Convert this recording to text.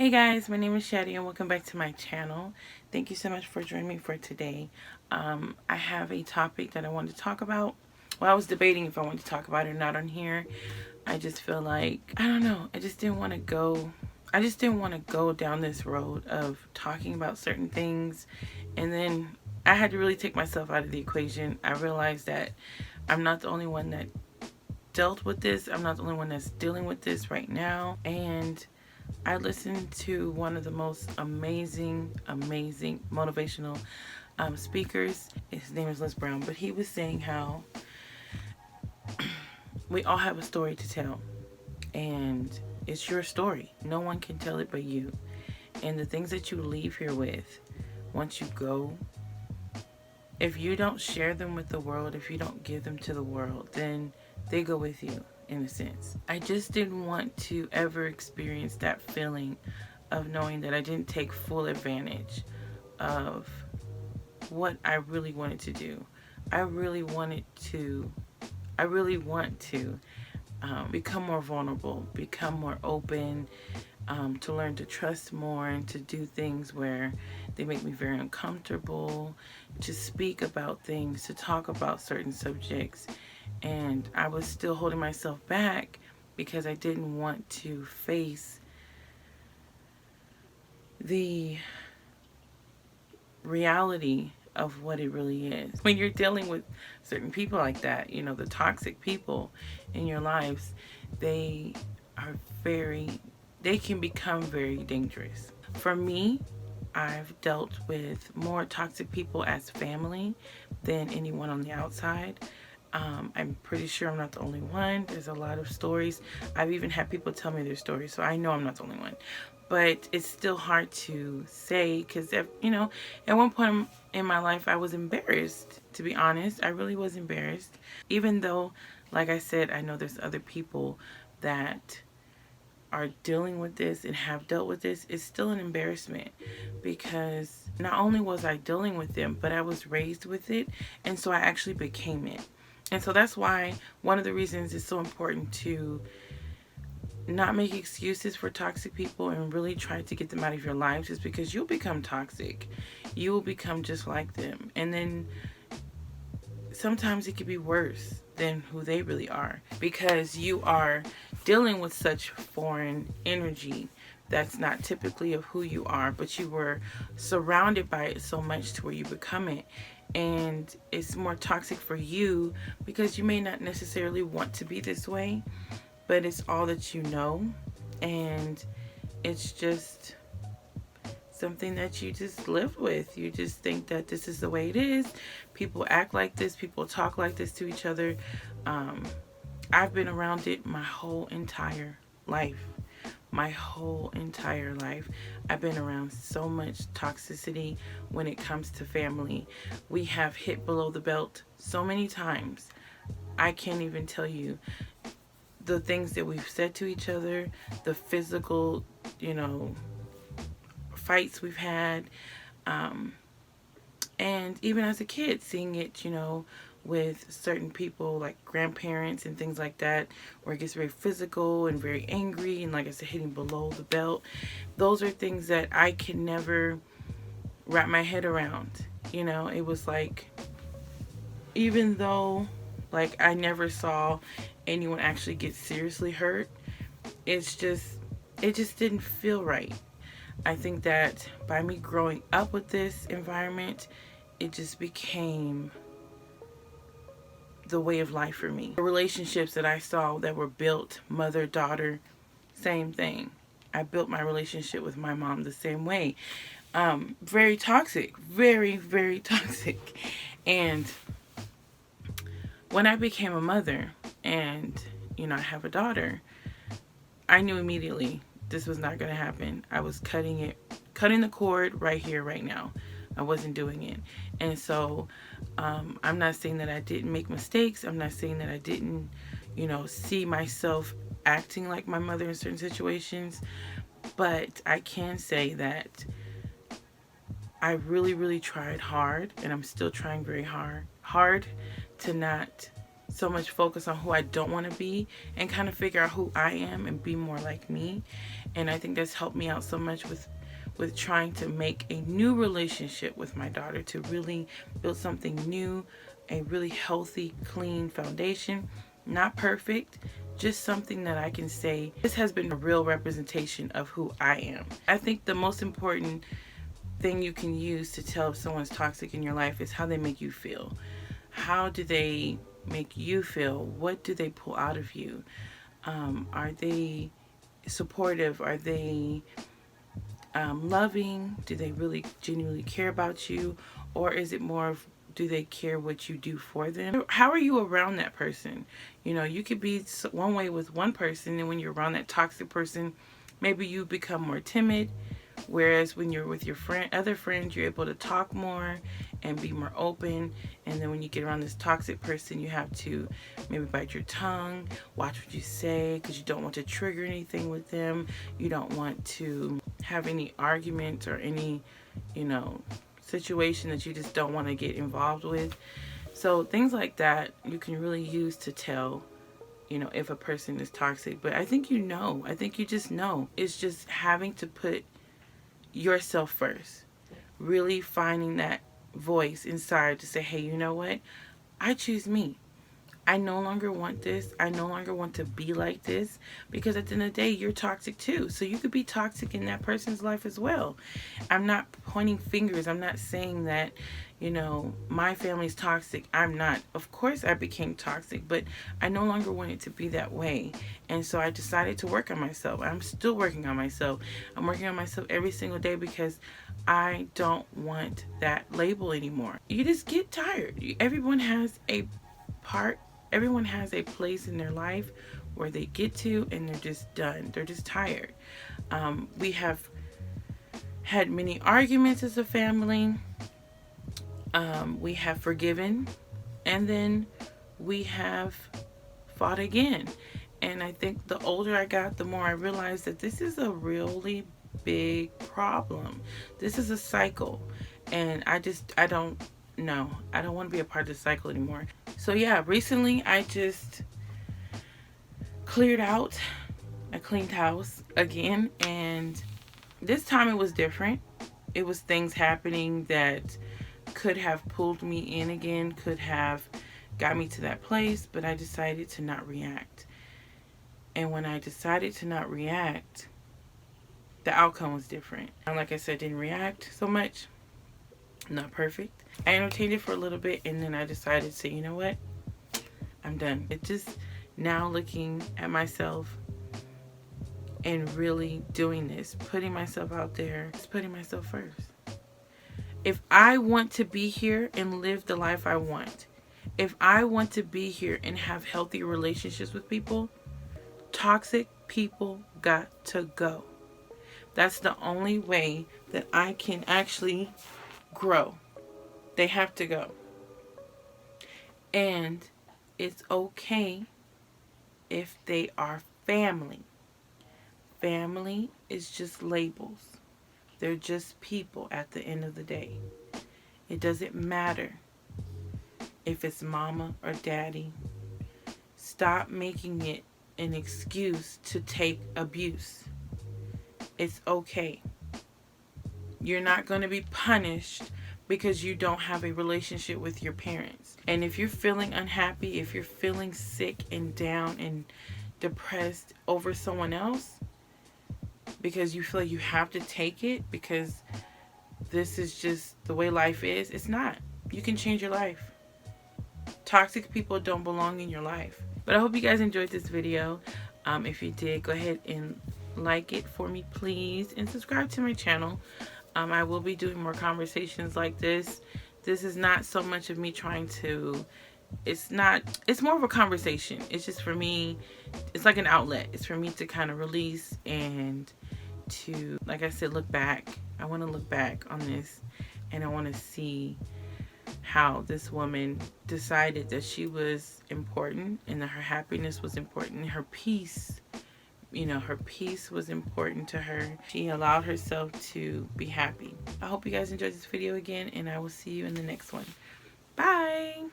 Hey guys, my name is Shadiyah and welcome back to my channel. Thank you so much for joining me for today. I have a topic that I wanted to talk about. Well, I was debating if I wanted to talk about it or not on here. I just feel like, I don't know, I just didn't want to go down this road of talking about certain things, and then I had to really take myself out of the equation. I realized that I'm not the only one that dealt with this. I'm not the only one that's dealing with this right now. And I listened to one of the most amazing motivational speakers. His name is Les Brown, but he was saying how we all have a story to tell, and it's your story. No one can tell it but you. And the things that you leave here with, once you go, if you don't share them with the world, if you don't give them to the world, then they go with you, in a sense. I just didn't want to ever experience that feeling of knowing that I didn't take full advantage of what I really wanted to do. I really want to become more vulnerable, become more open, to learn to trust more, and to do things where they make me very uncomfortable, to speak about things, to talk about certain subjects. And I was still holding myself back because I didn't want to face the reality of what it really is. When you're dealing with certain people like that, you know, the toxic people in your lives, they can become very dangerous. For me, I've dealt with more toxic people as family than anyone on the outside. I'm pretty sure I'm not the only one. There's a lot of stories. I've even had people tell me their stories, so I know I'm not the only one. But it's still hard to say because, you know, at one point in my life, I was embarrassed, to be honest. I really was embarrassed. Even though, like I said, I know there's other people that are dealing with this and have dealt with this. It's still an embarrassment because not only was I dealing with them, but I was raised with it, and so I actually became it. And so that's why one of the reasons it's so important to not make excuses for toxic people and really try to get them out of your lives, is because you'll become toxic. You will become just like them. And then sometimes it could be worse than who they really are, because you are dealing with such foreign energy that's not typically of who you are, but you were surrounded by it so much to where you become it. And it's more toxic for you because you may not necessarily want to be this way, but it's all that you know, and it's just something that you just live with. You just think that this is the way it is. People act like this, people talk like this to each other. I've been around it my whole entire life. I've been around so much toxicity when it comes to family. We have hit below the belt so many times. I can't even tell you the things that we've said to each other, the physical, you know, fights we've had. And even as a kid, seeing it, you know, with certain people like grandparents and things like that, where it gets very physical and very angry, and like I said, hitting below the belt. Those are things that I can never wrap my head around. You know, it was like, even though like I never saw anyone actually get seriously hurt, it just didn't feel right. I think that by me growing up with this environment, it just became the way of life for me. The relationships that I saw that were built, mother, daughter, same thing. I built my relationship with my mom the same way. Very toxic, very toxic. And when I became a mother and, you know, I have a daughter, I knew immediately this was not going to happen. I was cutting the cord right here, right now. I wasn't doing it. And so I'm not saying that I didn't make mistakes. I'm not saying that I didn't, you know, see myself acting like my mother in certain situations. But I can say that I really tried hard, and I'm still trying very hard to not so much focus on who I don't want to be and kind of figure out who I am and be more like me. And I think that's helped me out so much with trying to make a new relationship with my daughter, to really build something new, a really healthy, clean foundation. Not perfect, just something that I can say, this has been a real representation of who I am. I think the most important thing you can use to tell if someone's toxic in your life is how they make you feel. How do they make you feel? What do they pull out of you? Are they supportive? Are they loving? Do they really genuinely care about you? Or is it more of, do they care what you do for them? How are you around that person? You know, you could be one way with one person, and when you're around that toxic person, maybe you become more timid. Whereas when you're with your other friends, you're able to talk more and be more open. And then when you get around this toxic person, you have to maybe bite your tongue, watch what you say, because you don't want to trigger anything with them. You don't want to have any arguments or any, situation that you just don't want to get involved with. So things like that you can really use to tell, if a person is toxic. But I think I think you just know. It's just having to put yourself first, really finding that voice inside to say, hey, you know what, I choose me. I no longer want this. I no longer want to be like this, because at the end of the day, you're toxic too. So you could be toxic in that person's life as well. I'm not pointing fingers. I'm not saying that, my family's toxic. I'm not. Of course I became toxic, but I no longer want it to be that way. And so I decided to work on myself. I'm still working on myself. I'm working on myself every single day because I don't want that label anymore. You just get tired. Everyone has a place in their life where they get to and they're just done. They're just tired. We have had many arguments as a family. We have forgiven, and then we have fought again. And I think the older I got, the more I realized that this is a really big problem. This is a cycle. And I don't want to be a part of the cycle anymore. So yeah, recently I just cleared out. I cleaned house again, and this time it was different. It was things happening that could have pulled me in again, could have got me to that place, but I decided to not react. And when I decided to not react, the outcome was different. And like I said, didn't react so much. Not perfect. I entertained it for a little bit, and then I decided to say, you know what? I'm done. It's just now looking at myself and really doing this, putting myself out there, just putting myself first. If I want to be here and live the life I want, if I want to be here and have healthy relationships with people, toxic people got to go. That's the only way that I can actually grow. They have to go. And it's okay if they are family. Family is just labels. They're just people at the end of the day. It doesn't matter if it's mama or daddy. Stop making it an excuse to take abuse. It's okay. You're not going to be punished because you don't have a relationship with your parents. And if you're feeling unhappy, if you're feeling sick and down and depressed over someone else, because you feel like you have to take it because this is just the way life is, it's not. You can change your life. Toxic people don't belong in your life. But I hope you guys enjoyed this video. If you did, go ahead and like it for me, please, and subscribe to my channel. I will be doing more conversations like this. This is not so much of me trying to, it's more of a conversation. It's just for me, it's like an outlet. It's for me to kind of release and to, like I said, look back. I want to look back on this, and I want to see how this woman decided that she was important and that her happiness was important. Her peace, her peace was important to her. She allowed herself to be happy. I hope you guys enjoyed this video again, and I will see you in the next one. Bye!